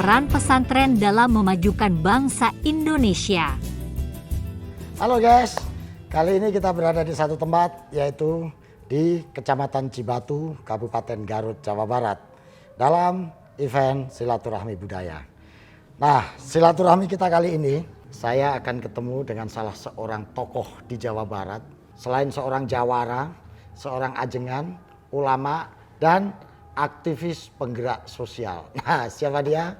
peran pesantren dalam memajukan bangsa Indonesia. Halo guys, kali ini kita berada di satu tempat yaitu di Kecamatan Cibatu, Kabupaten Garut, Jawa Barat dalam event Silaturahmi Budaya. Nah, silaturahmi kita kali ini saya akan ketemu dengan salah seorang tokoh di Jawa Barat. Selain seorang jawara, seorang ajengan, ulama, dan aktivis penggerak sosial. Nah, siapa dia?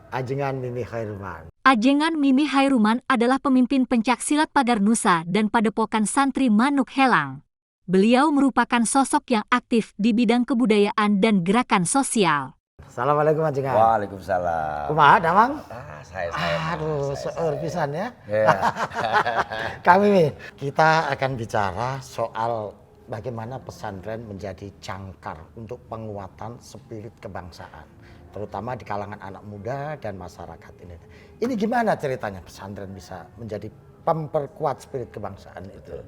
Ajengan Mimi Khairuman. Ajengan Mimi Khairuman adalah pemimpin pencaksilat Pagar Nusa dan Padepokan Santri Manuk Helang. Beliau merupakan sosok yang aktif di bidang kebudayaan dan gerakan sosial. Assalamualaikum Ajengan. Waalaikumsalam. Kumaha damang? Saya. Aduh, seur pisan ya. Yeah. Kami nih, kita akan bicara soal bagaimana pesantren menjadi cangkar untuk penguatan spirit kebangsaan, terutama di kalangan anak muda dan masyarakat ini. Ini gimana ceritanya pesantren bisa menjadi memperkuat spirit kebangsaan itu?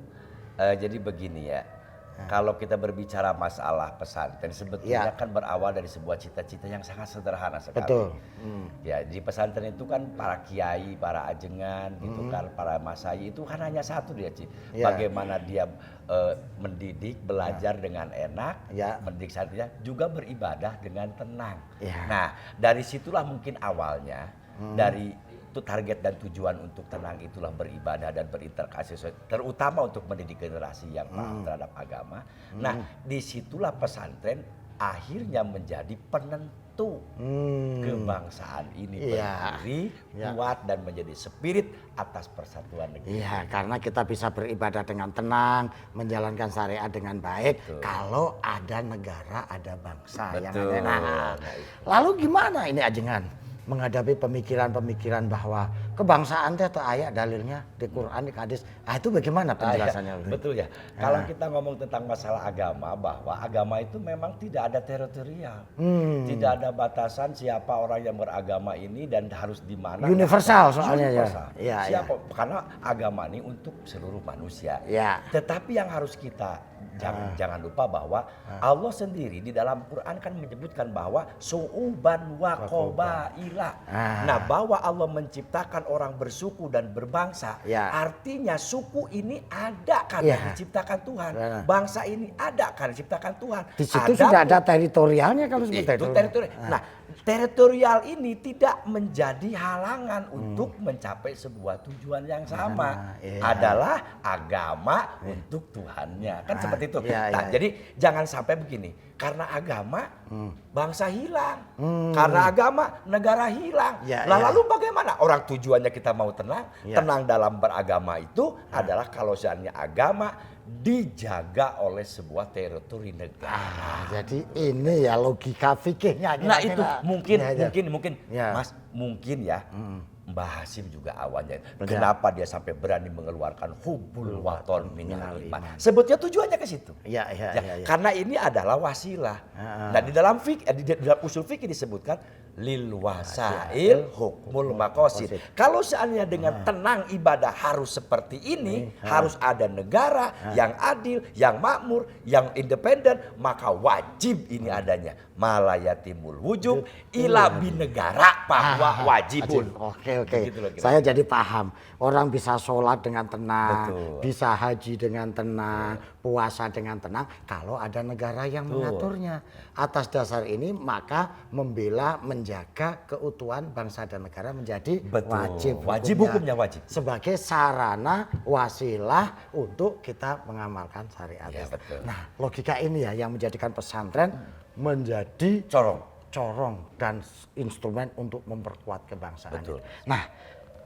Jadi begini ya, kalau kita berbicara masalah pesantren sebetulnya kan berawal dari sebuah cita-cita yang sangat sederhana sekali. Betul. Ya, di pesantren itu kan para kiai, para ajengan, gitu kan, para masai itu kan hanya satu dia, Ci. Bagaimana dia mendidik, belajar dengan enak, mendidik santrinya, juga beribadah dengan tenang. Nah, dari situlah mungkin awalnya dari itu target dan tujuan untuk tenang itulah beribadah dan berinteraksi, terutama untuk mendidik generasi yang paham terhadap agama. Nah, disitulah pesantren akhirnya menjadi penentu kebangsaan ini berdiri kuat dan menjadi spirit atas persatuan negeri. Iya, karena kita bisa beribadah dengan tenang, menjalankan syariat dengan baik. Kalau ada negara, ada bangsa yang ada. Nah, lalu gimana ini Ajengan menghadapi pemikiran-pemikiran bahwa kebangsaan itu ayat dalilnya di Quran, di hadis. Itu bagaimana penjelasannya? Betul ya. Kalau kita ngomong tentang masalah agama, bahwa agama itu memang tidak ada teritorial. Tidak ada batasan siapa orang yang beragama ini dan harus di mana. Universal soalnya ya. Siapa? Karena agama ini untuk seluruh manusia. Tetapi yang harus kita jangan lupa bahwa Allah sendiri di dalam Quran kan menyebutkan bahwa su'uban wa qabaila. Nah, bahwa Allah menciptakan orang bersuku dan berbangsa, artinya suku ini ada karena diciptakan Tuhan. Bangsa ini ada karena diciptakan Tuhan. Di situ sudah ada teritorialnya kalau seperti itu. Teritorial. Nah, teritorial ini tidak menjadi halangan untuk mencapai sebuah tujuan yang sama. Adalah agama untuk Tuhannya. Kan seperti itu. Jadi jangan sampai begini. Karena agama bangsa hilang. Karena agama negara hilang. Lalu bagaimana? Orang tujuannya kita mau tenang. Tenang dalam beragama itu adalah kalau seandainya agama dijaga oleh sebuah teritori negara. Jadi ini ya logika fikihnya. Nah itu mungkin Mas mungkin ya. Mbah Hasim juga awalnya. Kenapa dia sampai berani mengeluarkan hubul waton minal iman? Sebetulnya tujuannya ke situ. Karena ini adalah wasilah. Nah di dalam usul fikih disebutkan lil wasail hukmul maqasid. Kalau seandainya dengan tenang ibadah harus seperti ini, harus ada negara yang adil, yang makmur, yang independen, maka wajib ini adanya. Malayatimul wujub ila binegara bahwa wajibun. Oke. Saya jadi paham. Orang bisa sholat dengan tenang, bisa haji dengan tenang, puasa dengan tenang kalau ada negara yang mengaturnya. Atas dasar ini maka membela, menjaga keutuhan bangsa dan negara menjadi wajib. Wajib hukumnya wajib. Sebagai sarana wasilah untuk kita mengamalkan syariat. Nah, logika ini ya yang menjadikan pesantren menjadi corong dan instrumen untuk memperkuat kebangsaan. Nah,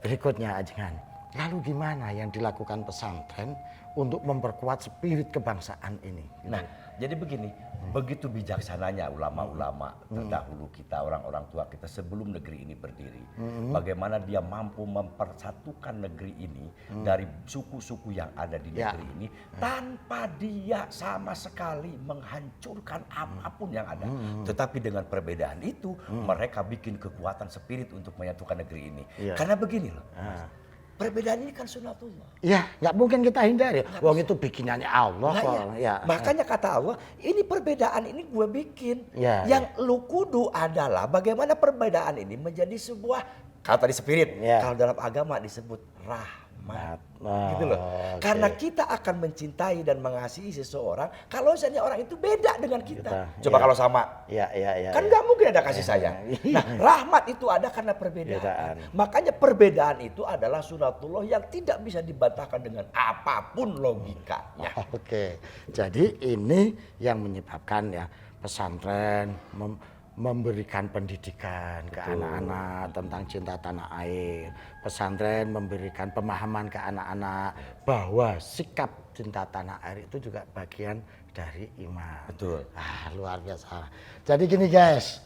berikutnya Ajengan, lalu gimana yang dilakukan pesantren untuk memperkuat spirit kebangsaan ini? Nah, jadi begini, begitu bijaksananya ulama-ulama terdahulu kita, orang-orang tua kita sebelum negeri ini berdiri. Bagaimana dia mampu mempersatukan negeri ini dari suku-suku yang ada di negeri ini tanpa dia sama sekali menghancurkan apapun yang ada. Tetapi dengan perbedaan itu mereka bikin kekuatan spirit untuk menyatukan negeri ini. Karena begini loh. perbedaan ini kan sunatullah. Ya, nggak mungkin kita hindari. Wong itu bikinannya Allah. Nah, ya. Makanya kata Allah, ini perbedaan ini gue bikin. Ya, yang lu kudu adalah bagaimana perbedaan ini menjadi sebuah, kalau tadi spirit, kalau dalam agama disebut rahmat. Gitu loh. Karena kita akan mencintai dan mengasihi seseorang kalau misalnya orang itu beda dengan kita. Coba kalau sama. Kan nggak mungkin ada kasih sayang. Nah, rahmat itu ada karena perbedaan. Makanya perbedaan itu adalah sunatullah yang tidak bisa dibantahkan dengan apapun logikanya. Oke. Jadi ini yang menyebabkan ya pesantren memberikan pendidikan ke anak-anak tentang cinta tanah air. Pesantren memberikan pemahaman ke anak-anak bahwa sikap cinta tanah air itu juga bagian dari iman. Betul. Luar biasa. Jadi gini guys,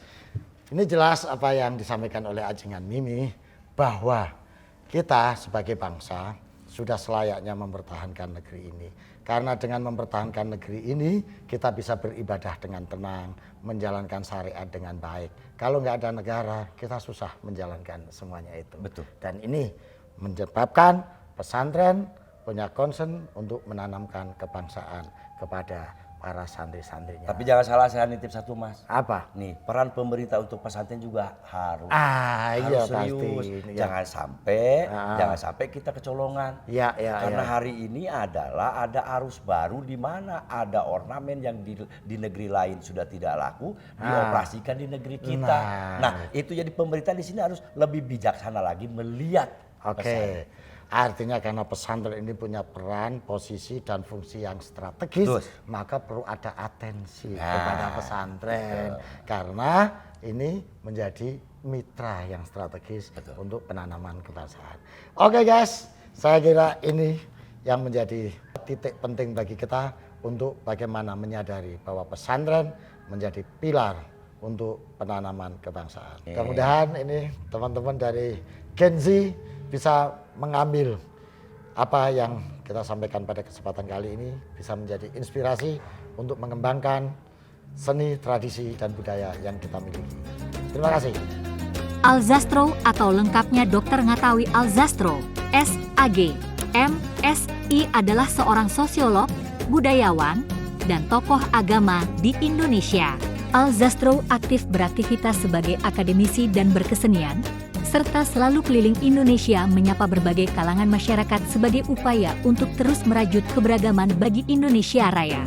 ini jelas apa yang disampaikan oleh Ajengan Mimi, bahwa kita sebagai bangsa sudah selayaknya mempertahankan negeri ini. Karena dengan mempertahankan negeri ini, kita bisa beribadah dengan tenang, menjalankan syariat dengan baik. Kalau nggak ada negara, kita susah menjalankan semuanya itu. Betul. Dan ini menyebabkan pesantren punya concern untuk menanamkan kebangsaan kepada para santri-santrinya. Tapi jangan salah, saya nitip satu Mas. Apa? Nih, peran pemerintah untuk pesantren juga harus Iya serius. pasti. Jangan sampai kita kecolongan. Karena hari ini adalah ada arus baru di mana ada ornamen yang di negeri lain sudah tidak laku, dioperasikan di negeri kita. Nah, itu jadi pemerintah di sini harus lebih bijaksana lagi melihat. Oke. Artinya karena pesantren ini punya peran, posisi, dan fungsi yang strategis, maka perlu ada atensi kepada pesantren. Karena ini menjadi mitra yang strategis untuk penanaman kebangsaan. Oke guys, saya kira ini yang menjadi titik penting bagi kita untuk bagaimana menyadari bahwa pesantren menjadi pilar untuk penanaman kebangsaan. Mudah-mudahan ini teman-teman dari Gen Z bisa mengambil apa yang kita sampaikan pada kesempatan kali ini, bisa menjadi inspirasi untuk mengembangkan seni, tradisi, dan budaya yang kita miliki. Terima kasih. Alzastro atau lengkapnya Dr. Ngatawi Alzastro, S.Ag, M.Si adalah seorang sosiolog, budayawan, dan tokoh agama di Indonesia. Alzastro aktif beraktivitas sebagai akademisi dan berkesenian, serta selalu keliling Indonesia menyapa berbagai kalangan masyarakat sebagai upaya untuk terus merajut keberagaman bagi Indonesia Raya.